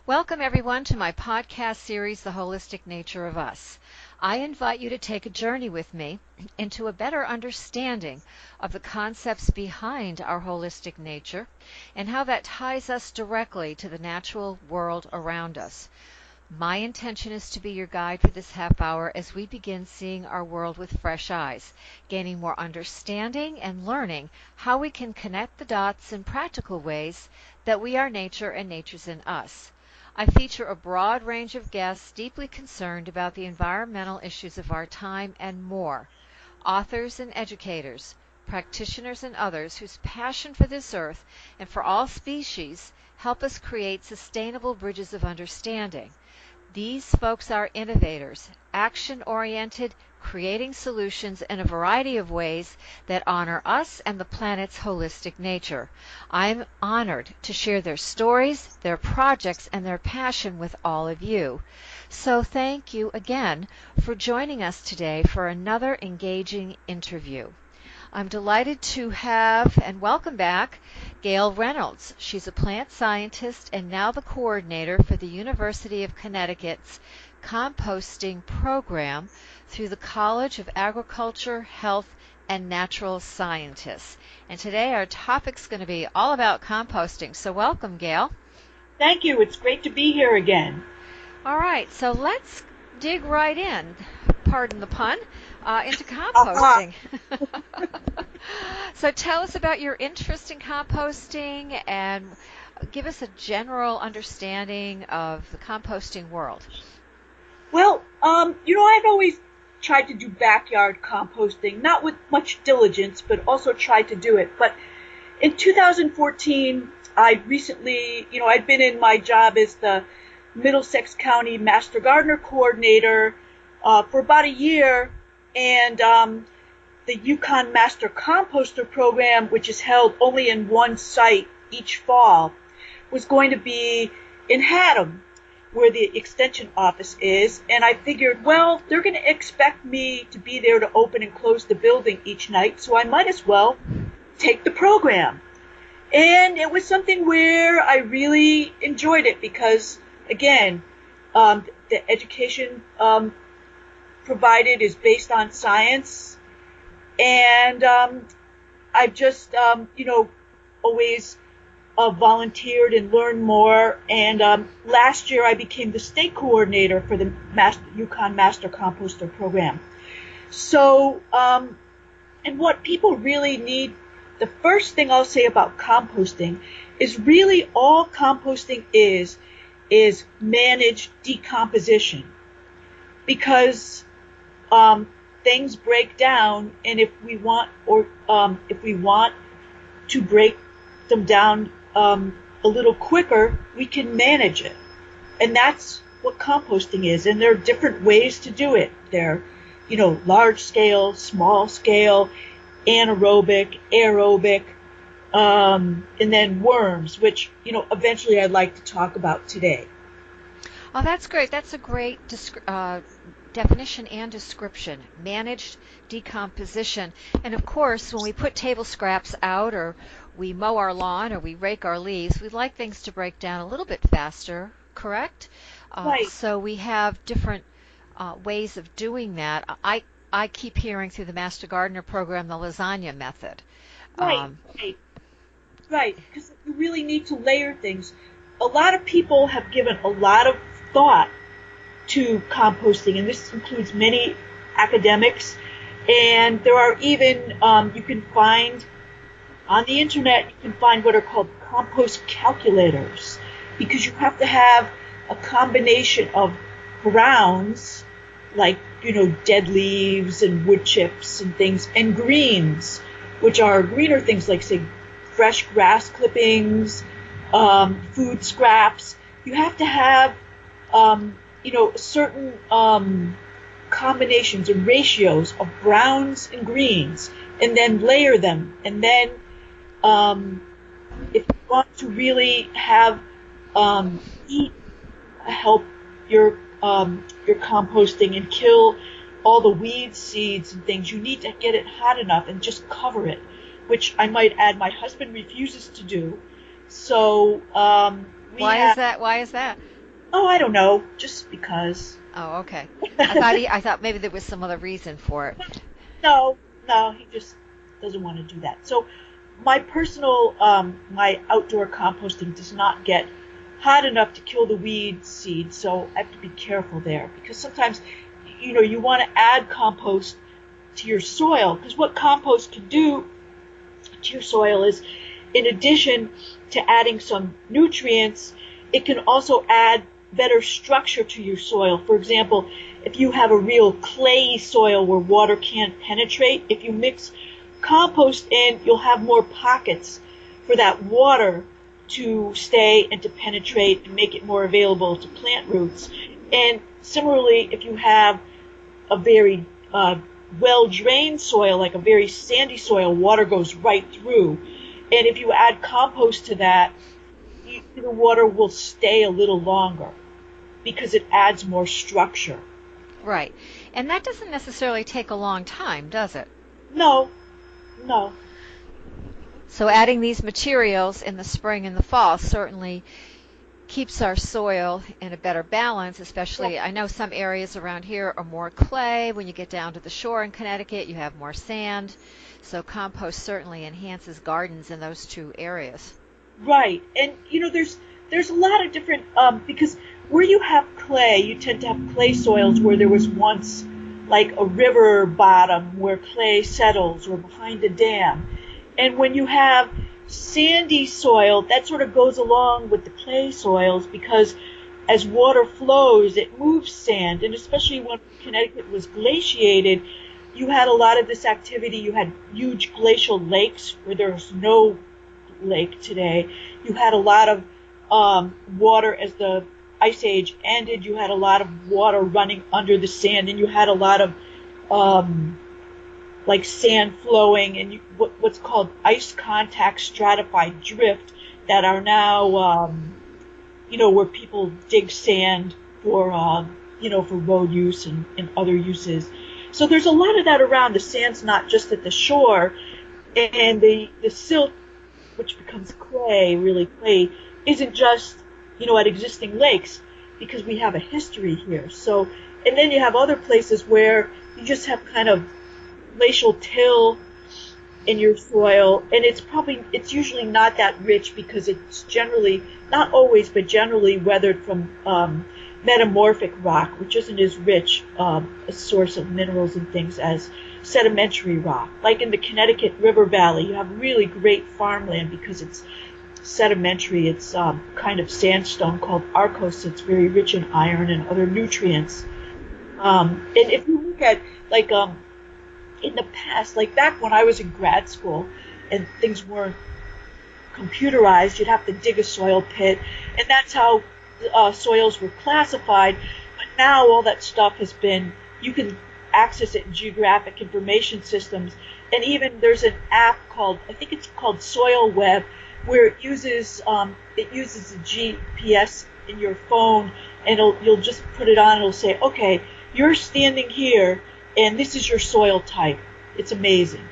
Welcome, everyone, to my podcast series, The Holistic Nature of Us. I invite you to take a journey with me into a better understanding of the concepts behind our holistic nature and how that ties us directly to the natural world around us. My intention is to be your guide for this half hour as we begin seeing our world with fresh eyes, gaining more understanding and learning how we can connect the dots in practical ways that we are nature and nature's in us. I feature a broad range of guests deeply concerned about the environmental issues of our time and more. Authors and educators, practitioners and others whose passion for this earth and for all species help us create sustainable bridges of understanding. These folks are innovators, action-oriented, creating solutions in a variety of ways that honor us and the planet's holistic nature. I'm honored to share their stories, their projects, and their passion with all of you. So thank you again for joining us today for another engaging interview. I'm delighted to have and welcome back Gail Reynolds. She's a plant scientist and now the coordinator for the University of Connecticut's composting program through the College of Agriculture, Health, and Natural Scientists. And today our topic's going to be all about composting. So welcome, Gail. Thank you. It's great to be here again. All right, so let's dig right in, pardon the pun, into composting. So tell us about your interest in composting and give us a general understanding of the composting world. Well, I've always tried to do backyard composting, not with much diligence, but also tried to do it. But in 2014, I'd been in my job as the Middlesex County Master Gardener Coordinator for about a year, and the Yukon Master Composter Program, which is held only in one site each fall, was going to be in Haddam, where the extension office is, and I figured, well, they're going to expect me to be there to open and close the building each night, so I might as well take the program. And it was something where I really enjoyed it because, again, the education provided is based on science. And I've just, always volunteered and learned more. And last year I became the state coordinator for the Yukon Master Composter Program. So, and what people really need, the first thing I'll say about composting is really all composting is managed decomposition. Because things break down, and if we want to break them down a little quicker, we can manage it, and that's what composting is. And there are different ways to do it. There, large scale, small scale, anaerobic, aerobic, and then worms, which eventually I'd like to talk about today. Oh, that's great. That's a great definition and description, managed decomposition. And of course, when we put table scraps out or we mow our lawn or we rake our leaves, we'd like things to break down a little bit faster, correct? Right. So we have different ways of doing that. I keep hearing through the Master Gardener program the lasagna method. Right, because you really need to layer things. A lot of people have given a lot of thought to composting, and this includes many academics, and there are even, you can find on the internet, you can find what are called compost calculators, because you have to have a combination of browns, like, dead leaves and wood chips and things, and greens, which are greener things like, say, fresh grass clippings, food scraps. You have to have certain combinations and ratios of browns and greens, and then layer them. And then if you want to really have help your composting and kill all the weeds, seeds, and things, you need to get it hot enough and just cover it, which I might add my husband refuses to do. So Why is that? Oh, I don't know, just because. Oh, okay. I thought maybe there was some other reason for it. No, no, he just doesn't want to do that. So my outdoor composting does not get hot enough to kill the weed seed, so I have to be careful there because sometimes, you want to add compost to your soil because what compost can do to your soil is, in addition to adding some nutrients, it can also add better structure to your soil. For example, if you have a real clayey soil where water can't penetrate, if you mix compost in, you'll have more pockets for that water to stay and to penetrate and make it more available to plant roots. And similarly, if you have a very well-drained soil, like a very sandy soil, water goes right through. And if you add compost to that, the water will stay a little longer because it adds more structure. Right. And that doesn't necessarily take a long time, does it? No, no. So adding these materials in the spring and the fall certainly keeps our soil in a better balance, especially I know some areas around here are more clay. When you get down to the shore in Connecticut, you have more sand. So compost certainly enhances gardens in those two areas. Right. And, there's a lot of different, because where you have clay, you tend to have clay soils where there was once like a river bottom where clay settles or behind a dam. And when you have sandy soil, that sort of goes along with the clay soils because as water flows, it moves sand. And especially when Connecticut was glaciated, you had a lot of this activity. You had huge glacial lakes where there's no lake today. You had a lot of water as the Ice Age ended. You had a lot of water running under the sand, and you had a lot of like sand flowing and what's called ice contact stratified drift that are now, where people dig sand for, for road use and other uses. So there's a lot of that around. The sand's not just at the shore, and the silt, which becomes clay, really clay, isn't just, at existing lakes because we have a history here. So, and then you have other places where you just have kind of glacial till in your soil, and it's usually not that rich because it's generally, not always, but generally weathered from metamorphic rock, which isn't as rich a source of minerals and things as sedimentary rock. Like in the Connecticut River Valley, you have really great farmland because it's sedimentary. It's kind of sandstone called arkose. It's very rich in iron and other nutrients. And if you look at like in the past, like back when I was in grad school and things weren't computerized, you'd have to dig a soil pit, and that's how soils were classified. But now all that stuff you can access it in geographic information systems, and even there's an app I think it's called Soil Web, where it uses the GPS in your phone, and you'll just put it on, and it'll say, okay, you're standing here, and this is your soil type. It's amazing.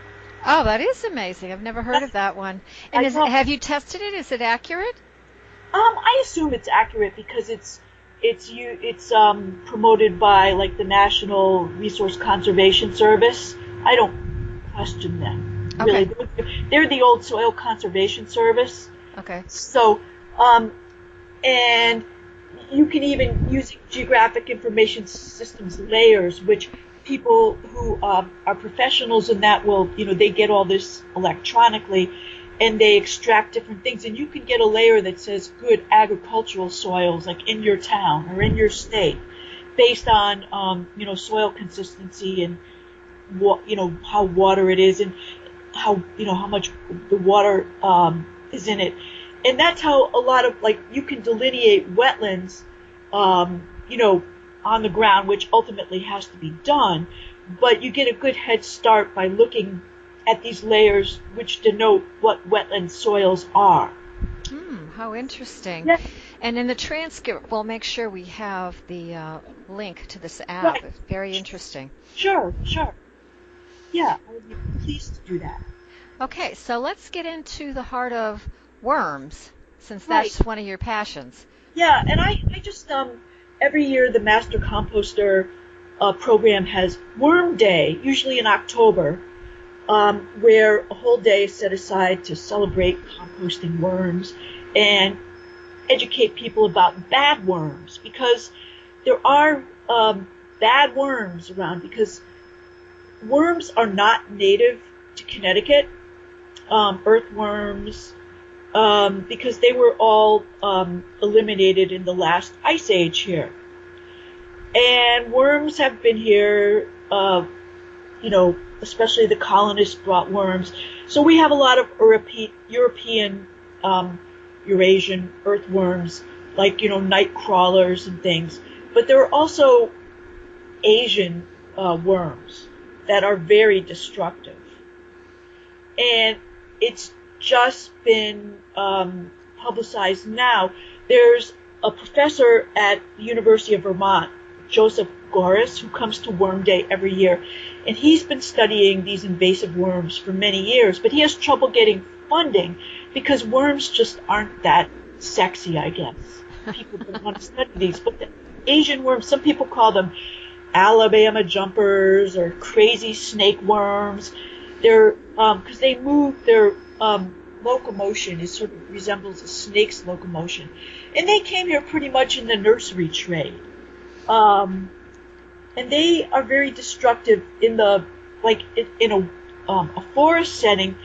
Oh, that is amazing. I've never heard of that one. And have you tested it? Is it accurate? I assume it's accurate because it's promoted by like the National Resource Conservation Service. I don't question them. Okay. Really. They're the old Soil Conservation Service. Okay. So, and you can even use geographic information systems layers, which people who are professionals in that will, they get all this electronically, and they extract different things, and you can get a layer that says good agricultural soils, like in your town or in your state, based on, soil consistency and how water it is and how much the water is in it. And that's how a lot of, you can delineate wetlands, on the ground, which ultimately has to be done, but you get a good head start by looking at these layers which denote what wetland soils are. How interesting. Yeah. And in the transcript, we'll make sure we have the link to this app. Right. It's very interesting. Sure. Yeah, I would be pleased to do that. Okay, so let's get into the heart of worms, since that's one of your passions. Yeah, and I just every year the Master Composter program has Worm Day, usually in October, where a whole day is set aside to celebrate composting worms and educate people about bad worms, because there are bad worms around, because worms are not native to Connecticut, earthworms, because they were all eliminated in the last ice age here. And worms have been here, especially the colonists brought worms. So we have a lot of European, Eurasian earthworms, like, night crawlers and things. But there are also Asian worms that are very destructive. And it's just been publicized now. There's a professor at the University of Vermont, Joseph Goris, who comes to Worm Day every year, and he's been studying these invasive worms for many years, but he has trouble getting funding because worms just aren't that sexy, I guess. People don't want to study these, but the Asian worms, some people call them Alabama jumpers or crazy snake worms. They're because they move, their locomotion is sort of resembles a snake's locomotion, and they came here pretty much in the nursery trade. And they are very destructive in a forest setting.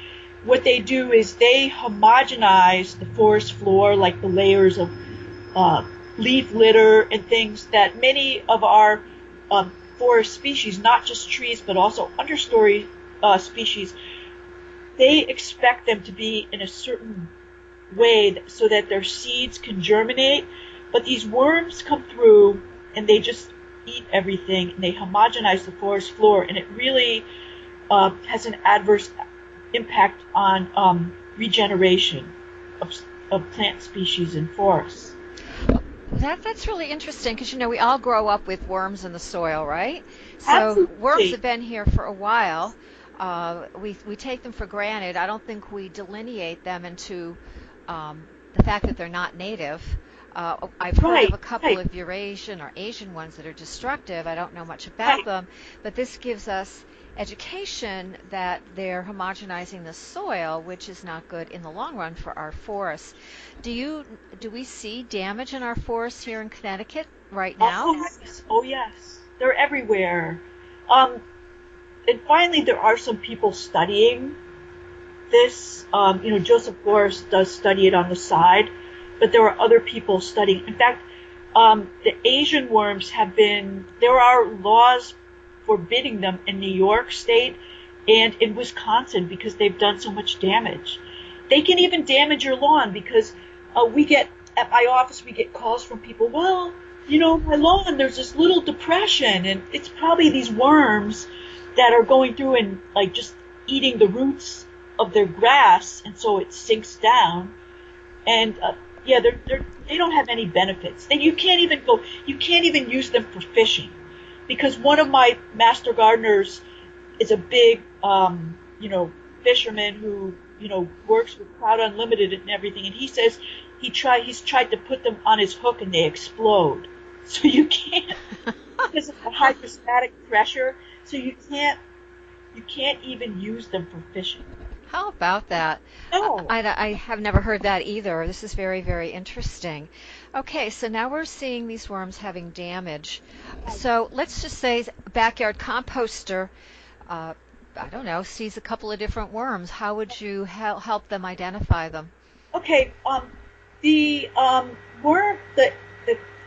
What they do is they homogenize the forest floor, like the layers of leaf litter and things that many of our forest species, not just trees but also understory species, they expect them to be in a certain way so that their seeds can germinate. But these worms come through and they just eat everything, and they homogenize the forest floor, and it really has an adverse impact on regeneration of plant species in forests. That's really interesting because, we all grow up with worms in the soil, right? So Absolutely. worms have been here for a while. We take them for granted. I don't think we delineate them into the fact that they're not native. I've heard of a couple of Eurasian or Asian ones that are destructive. I don't know much about them, but this gives us education that they're homogenizing the soil, which is not good in the long run for our forests. Do we see damage in our forests here in Connecticut right now? Oh yes. They're everywhere. And finally, there are some people studying this. Joseph Goris does study it on the side, but there are other people studying. In fact, the Asian worms there are laws forbidding them in New York State and in Wisconsin because they've done so much damage. They can even damage your lawn because at my office, we get calls from people, well, my lawn, there's this little depression, and it's probably these worms that are going through and just eating the roots of their grass, and so it sinks down. And they don't have any benefits. Then you can't even use them for fishing, because one of my master gardeners is a big, fisherman who, works with Cloud Unlimited and everything, and he says he's tried to put them on his hook and they explode. So you can't, because of the hydrostatic pressure, so you can't even use them for fishing. How about that? No. I have never heard that either. This is very, very interesting. Okay, so now we're seeing these worms having damage. So let's just say backyard composter, sees a couple of different worms. How would you help them identify them? Okay, the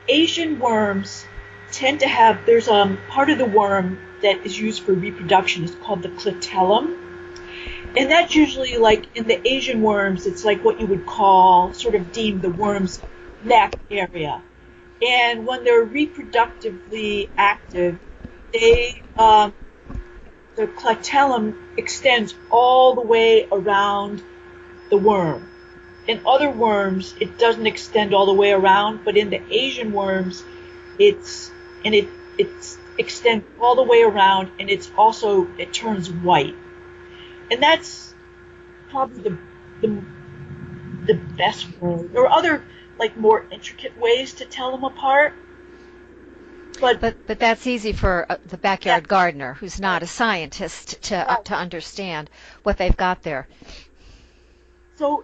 Asian worms tend to have, there's part of the worm that is used for reproduction is called the clitellum. And that's usually in the Asian worms, it's like what you would call, sort of deem the worm's neck area. And when they're reproductively active, the clitellum extends all the way around the worm. In other worms, it doesn't extend all the way around, but in the Asian worms, it extends all the way around, and it turns white. And that's probably the best worm. There are other like more intricate ways to tell them apart. But that's easy for the backyard Yeah, gardener who's not a scientist right. to understand what they've got there. So,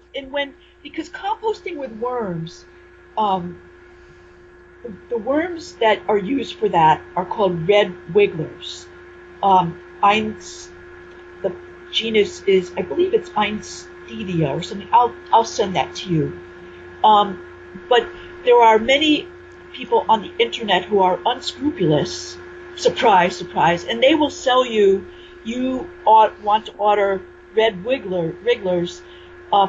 because composting with worms, um, the worms that are used for that are called red wigglers. Eins, the genus is, I believe it's Einstedia or something. I'll send that to you. But there are many people on the internet who are unscrupulous. Surprise, surprise, and they will sell you. You want to order red wigglers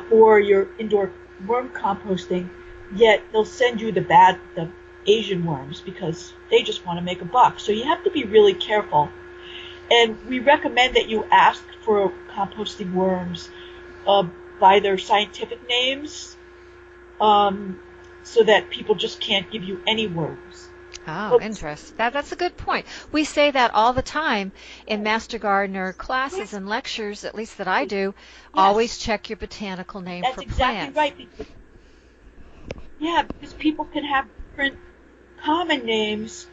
for your indoor worm composting, yet they'll send you the Asian worms because they just want to make a buck. So you have to be really careful. And we recommend that you ask for composting worms by their scientific names, so that people just can't give you any worms. Oh, interesting. That's a good point. We say that all the time in Master Gardener classes and lectures, at least that I do. Yes, always check your botanical name that's for exactly plants. right. Because people can have different common names.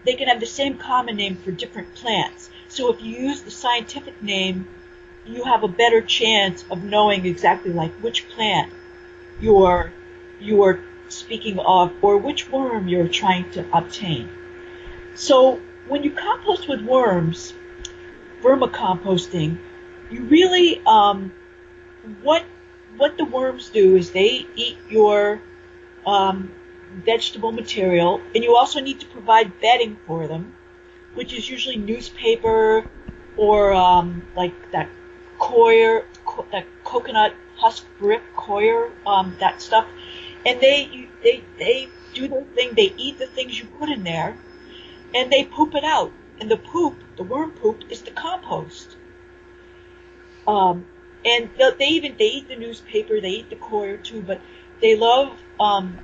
They can have the same common name for different plants. So if you use the scientific name, you have a better chance of knowing exactly like which plant you're speaking of or which worm you're trying to obtain. So when you compost with worms, vermicomposting, you really what the worms do is they eat your vegetable material, and you also need to provide bedding for them, which is usually newspaper or like that that coconut husk brick coir, that stuff. And they do their thing. They eat the things you put in there, and they poop it out. And the worm poop, is the compost. And they eat the newspaper. They eat the coir too, but they love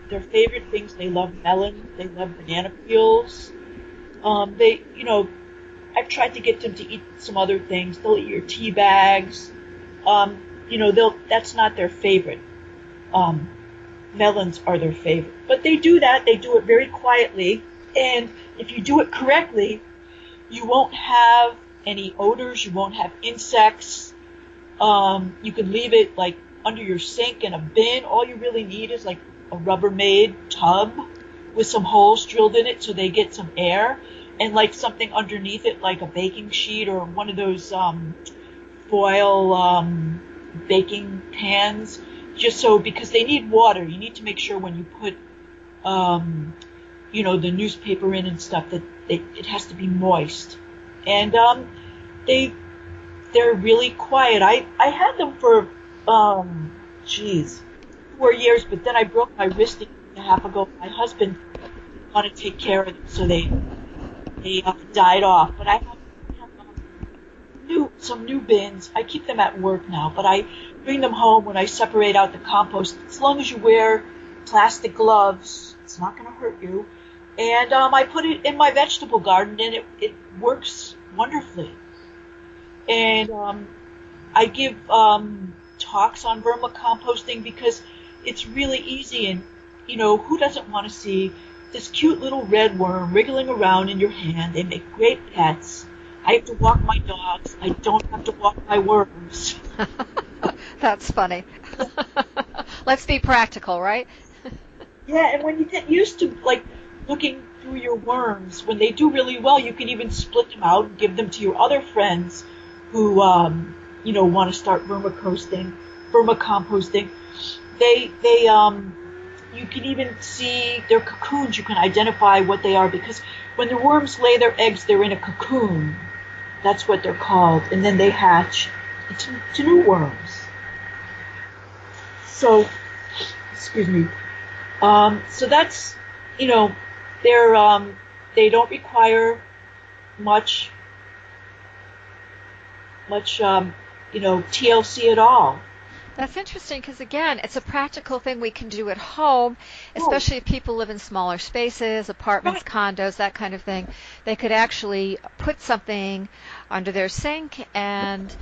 their favorite things. They love melon. They love banana peels. I've tried to get them to eat some other things. They'll eat your tea bags. That's not their favorite. Melons are their favorite. But they do that. They do it very quietly. And if you do it correctly, you won't have any odors. You won't have insects. You can leave it like under your sink in a bin. All you really need is like a Rubbermaid tub with some holes drilled in it so they get some air, and like something underneath it like a baking sheet or one of those foil baking pans, just so, because they need water. You need to make sure when you put the newspaper in and stuff that it has to be moist. And they're really quiet. I had them for 4 years, but then I broke my wrist a year and a half ago. My husband wanted to take care of them, so they died off. But I have some new bins. I keep them at work now, but I bring them home when I separate out the compost. As long as you wear plastic gloves, it's not going to hurt you. And I put it in my vegetable garden, and it works wonderfully. And I give talks on vermicomposting because it's really easy, and who doesn't want to see this cute little red worm wriggling around in your hand? They make great pets. I have to walk my dogs. I don't have to walk my worms. That's funny. Let's be practical, right? Yeah, and when you get used to like looking through your worms, when they do really well, you can even split them out and give them to your other friends who want to start vermicomposting. You can even see their cocoons. You can identify what they are, because when the worms lay their eggs, they're in a cocoon. That's what they're called, and then they hatch into new worms. So, excuse me. So that's, they don't require much TLC at all. That's interesting because, again, it's a practical thing we can do at home, especially if people live in smaller spaces, apartments, condos, that kind of thing. They could actually put something under their sink and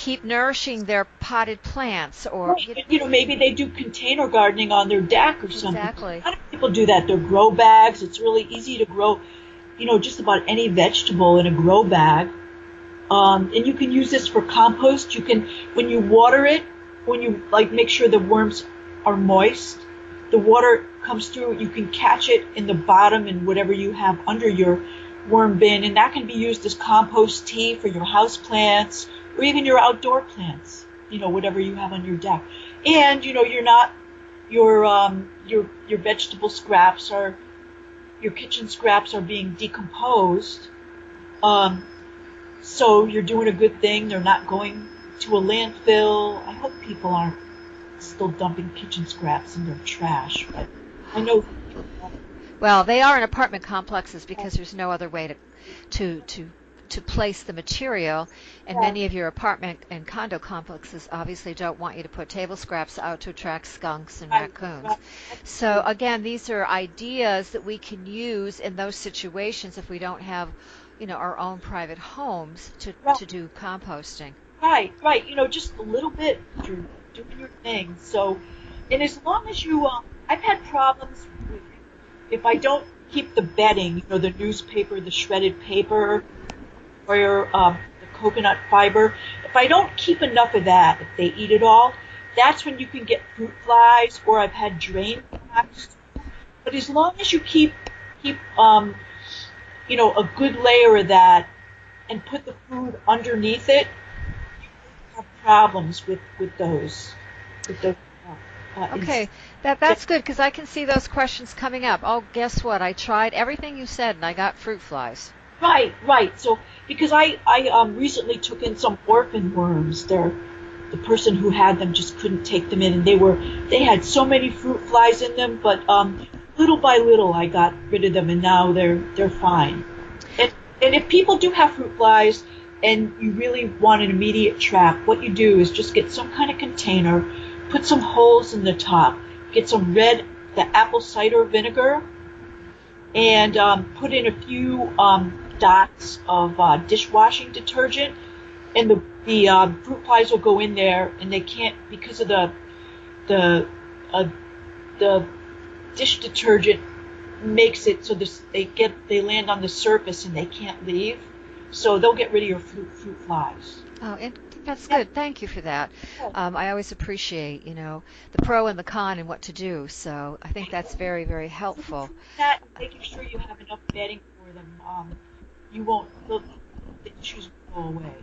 keep nourishing their potted plants, or right. Maybe they do container gardening on their deck or something. Exactly. A lot of people do that. They're grow bags. It's really easy to grow, just about any vegetable in a grow bag. And you can use this for compost. You can, when you water it, when you make sure the worms are moist, the water comes through. You can catch it in the bottom and whatever you have under your worm bin, and that can be used as compost tea for your house plants or even your outdoor plants. Whatever you have on your deck. And you're not your vegetable scraps or your kitchen scraps are being decomposed. So you're doing a good thing. They're not going to a landfill. I hope people aren't still dumping kitchen scraps in their trash, but I know. Well, they are in apartment complexes because there's no other way to place the material, and many of your apartment and condo complexes obviously don't want you to put table scraps out to attract skunks and raccoons. Right. So again, these are ideas that we can use in those situations if we don't have, our own private homes to do composting. Right. Just a little bit, you're doing your thing. So, and as long as you, I've had problems with, if I don't keep the bedding, the newspaper, the shredded paper, or the coconut fiber, if I don't keep enough of that, if they eat it all, that's when you can get fruit flies, or I've had drain flies. But as long as you keep a good layer of that and put the food underneath it, you won't have problems with those. Okay, that's good, because I can see those questions coming up. Oh, guess what? I tried everything you said and I got fruit flies. Right. So because I recently took in some orphan worms. The person who had them just couldn't take them in, and they had so many fruit flies in them. But little by little, I got rid of them, and now they're fine. And if people do have fruit flies, and you really want an immediate trap, what you do is just get some kind of container, put some holes in the top, get the apple cider vinegar, and put in a few dots of dishwashing detergent, and the fruit flies will go in there, and they can't, because of the dish detergent makes it so they land on the surface and they can't leave, so they'll get rid of your fruit flies. Oh, and that's good. Thank you for that. I always appreciate, the pro and the con and what to do. So I think that's very, very helpful. That, making sure you have enough bedding for them, the issues will go away.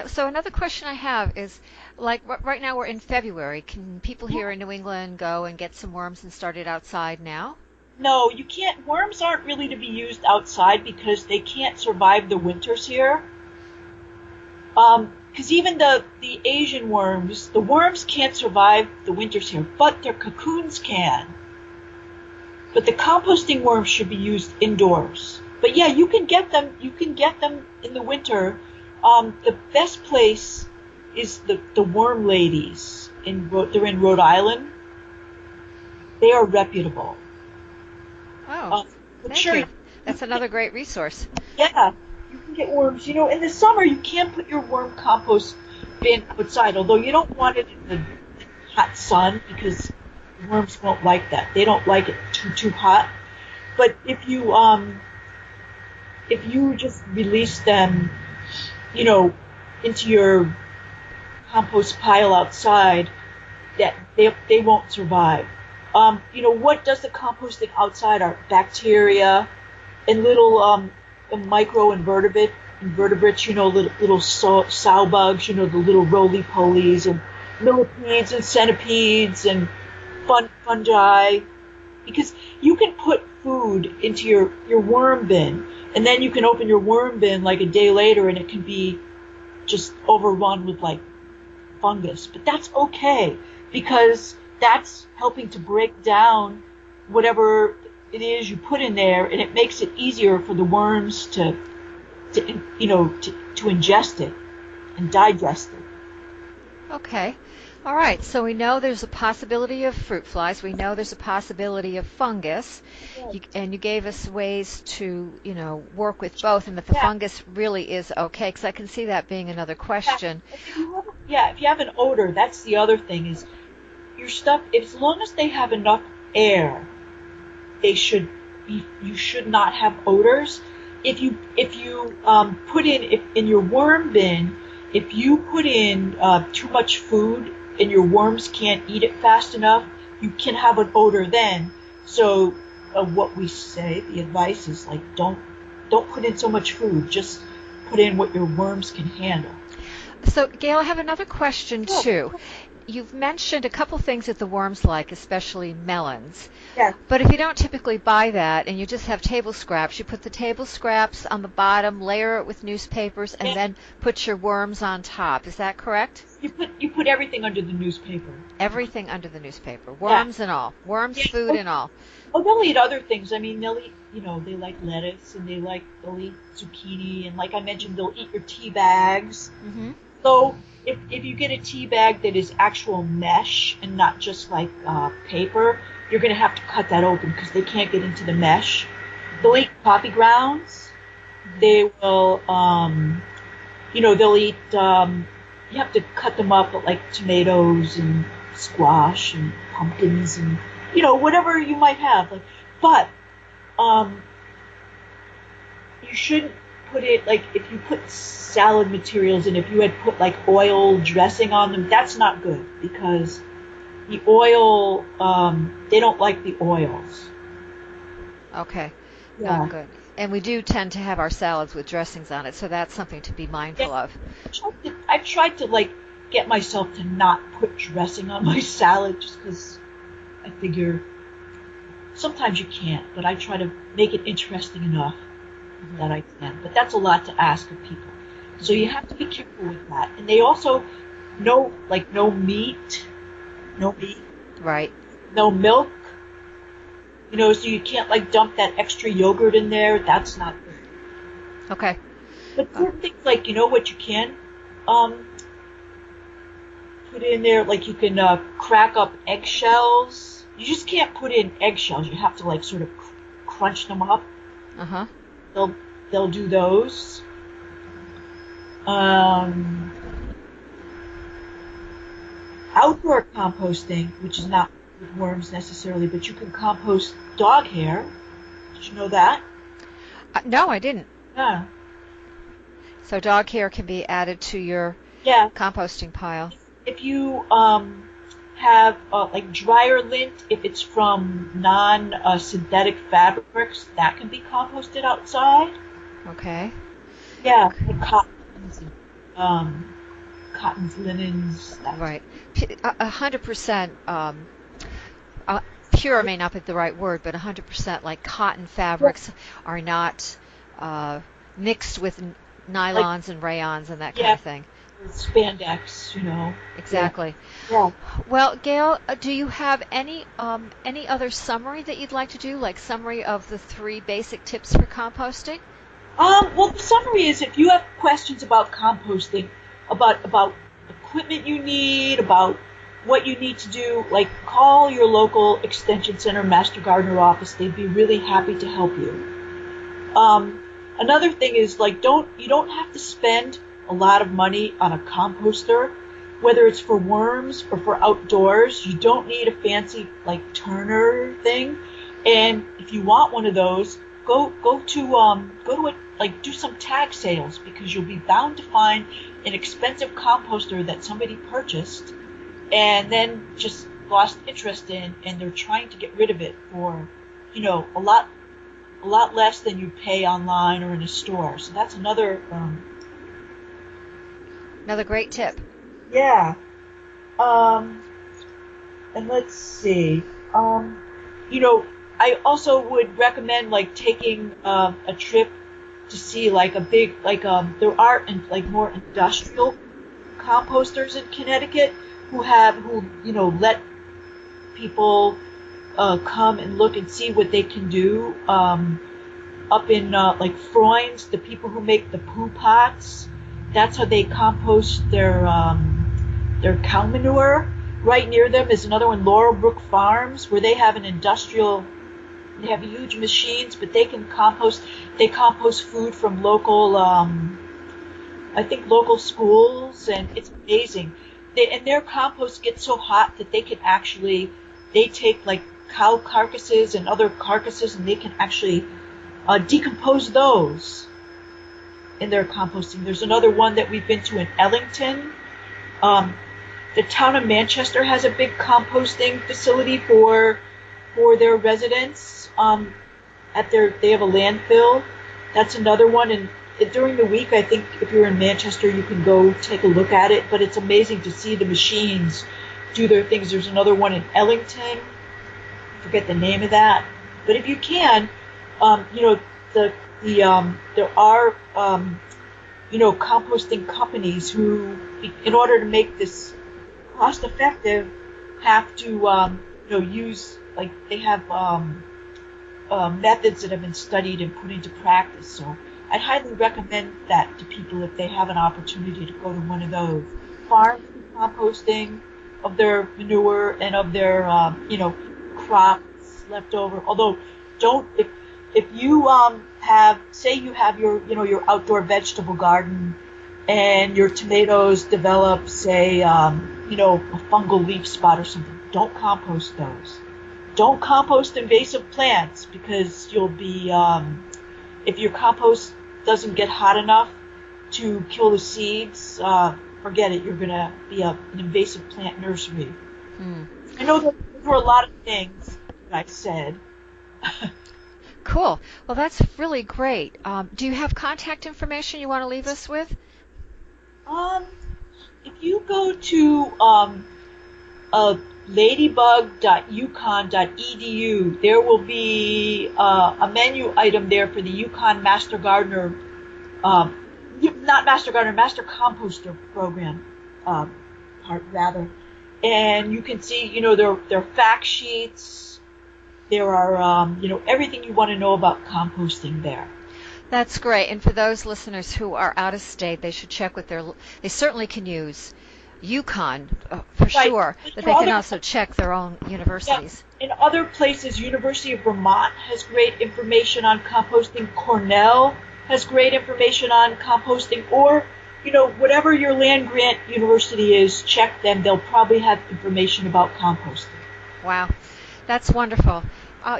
So another question I have is, right now we're in February. Can people here in New England go and get some worms and start it outside now? No, you can't. Worms aren't really to be used outside because they can't survive the winters here. Because even the Asian worms, the worms can't survive the winters here, but their cocoons can. But the composting worms should be used indoors. But yeah, you can get them. You can get them in the winter. The best place is the Worm Ladies. They're in Rhode Island. They are reputable. Oh, thank you. That's another great resource. Yeah, you can get worms. In the summer you can't put your worm compost bin outside, although you don't want it in the hot sun because worms won't like that. They don't like it too hot. But if you just release them, into your compost pile outside, that they won't survive. What does the composting outside are bacteria and little microinvertebrates, little sow bugs, the little roly-polies and millipedes and centipedes and fungi. Because you can put food into your worm bin, and then you can open your worm bin like a day later and it can be just overrun with fungus. But that's okay, because that's helping to break down whatever it is you put in there, and it makes it easier for the worms to ingest it and digest it. Okay. All right, so we know there's a possibility of fruit flies. We know there's a possibility of fungus. And you gave us ways to, work with both, and that the Yeah. fungus really is okay, because I can see that being another question. If you have an odor, that's the other thing is your stuff, as long as they have enough air, you should not have odors. If you put in your worm bin, if you put in too much food and your worms can't eat it fast enough, you can have an odor then. So what we say, the advice is like don't put in so much food. Just put in what your worms can handle. So, Gail, I have another question too. You've mentioned a couple things that the worms like, especially melons. Yeah. But if you don't typically buy that and you just have table scraps, you put the table scraps on the bottom, layer it with newspapers, and then put your worms on top. Is that correct? You put everything under the newspaper. Everything under the newspaper. Worms and all. Worms, food and all. Oh, they'll eat other things. I mean, they'll eat, they like lettuce and they'll eat zucchini. And like I mentioned, they'll eat your tea bags. Mm-hmm. So if you get a tea bag that is actual mesh and not just like paper, you're going to have to cut that open because they can't get into the mesh. They'll eat coffee grounds. They will, they'll eat, you have to cut them up like tomatoes and squash and pumpkins and, whatever you might have. But you shouldn't put it, like if you put salad materials and if you had put like oil dressing on them, that's not good because the oil, they don't like the oils. Okay, Yeah. not good. And we do tend to have our salads with dressings on it, so that's something to be mindful of. I've tried to get myself to not put dressing on my salad just because I figure sometimes you can't, but I try to make it interesting enough that I can. But that's a lot to ask of people. So you have to be careful with that. And they also, no meat. Right. No milk. So you can't dump that extra yogurt in there. That's not good. Okay. But certain things what you can put in there, like you can crack up eggshells. You just can't put in eggshells. You have to sort of crunch them up. Uh-huh. They'll do those. Outdoor composting, which is not with worms necessarily, but you can compost dog hair. Did you know that? No, I didn't. Yeah. So dog hair can be added to your composting pile. If you have dryer lint, if it's from non-synthetic fabrics, that can be composted outside. Okay. Yeah, cottons, linens. Right. 100%. Pure may not be the right word, but 100% like cotton fabrics are not mixed with nylons and rayons and that kind of thing. Spandex, Exactly. Yeah. Well, Gail, do you have any other summary that you'd like to do, like summary of the 3 basic tips for composting? Well, the summary is if you have questions about composting, about equipment you need, about what you need to do, call your local extension center, master gardener office. They'd be really happy to help you. Another thing is you don't have to spend a lot of money on a composter, whether it's for worms or for outdoors. You don't need a fancy turner thing. And if you want one of those, go to it, do some tag sales, because you'll be bound to find an expensive composter that somebody purchased and then just lost interest in, and they're trying to get rid of it for, a lot less than you pay online or in a store. So that's another great tip. Yeah. And let's see. I also would recommend take a trip to see a big there are more industrial composters in Connecticut who let people come and look and see what they can do. Up in Freund's, the people who make the poo pots, that's how they compost their cow manure. right near them is another one, Laurelbrook Farms, where they have they have huge machines, but they can compost. They compost food from local, I think local schools, and it's amazing. And their compost gets so hot that they take like cow carcasses and other carcasses, and they can actually decompose those in their composting. There's another one that we've been to in Ellington. The town of Manchester has a big composting facility for their residents. They have a landfill. That's another one. And during the week, I think if you're in Manchester, you can go take a look at it. But it's amazing to see the machines do their things. There's another one in Ellington. I forget the name of that. But if you can, there are composting companies who, in order to make this cost effective, have to use, like, they have methods that have been studied and put into practice. So I'd highly recommend that to people if they have an opportunity to go to one of those farm composting of their manure and of their crops left over. Although if you you have your outdoor vegetable garden and your tomatoes develop, say, a fungal leaf spot or something, don't compost those. Don't compost invasive plants, because you'll be, if your compost doesn't get hot enough to kill the seeds, forget it. You're going to be an invasive plant nursery. I know there were a lot of things that I said. Cool. Well, that's really great. Do you have contact information you want to leave us with? If you go to ladybug.uconn.edu, there will be a menu item there for the Yukon Master Gardener, Master Composter program, part rather. And you can see, their fact sheets. There are, everything you want to know about composting there. That's great. And for those listeners who are out of state, they should check with they certainly can use Yukon for sure, but they can also check their own universities. Yeah. In other places, University of Vermont has great information on composting. Cornell has great information on composting. Or, whatever your land-grant university is, check them. They'll probably have information about composting. Wow. That's wonderful.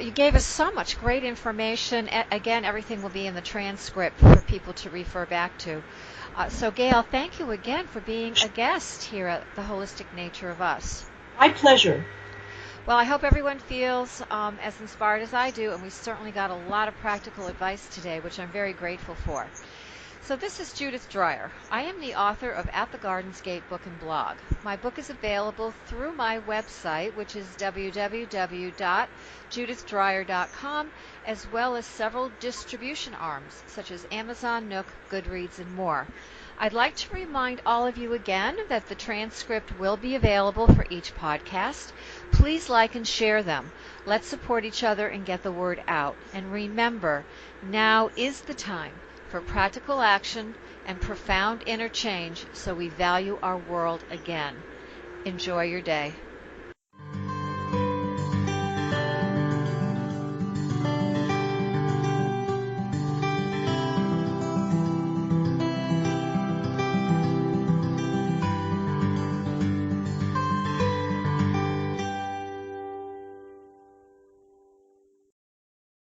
You gave us so much great information. Again, everything will be in the transcript for people to refer back to. So, Gail, thank you again for being a guest here at The Holistic Nature of Us. My pleasure. Well, I hope everyone feels as inspired as I do, and we certainly got a lot of practical advice today, which I'm very grateful for. So this is Judith Dryer. I am the author of At the Garden's Gate book and blog. My book is available through my website, which is www.judithdryer.com, as well as several distribution arms, such as Amazon, Nook, Goodreads, and more. I'd like to remind all of you again that the transcript will be available for each podcast. Please like and share them. Let's support each other and get the word out. And remember, now is the time for practical action and profound inner change, so we value our world again. Enjoy your day.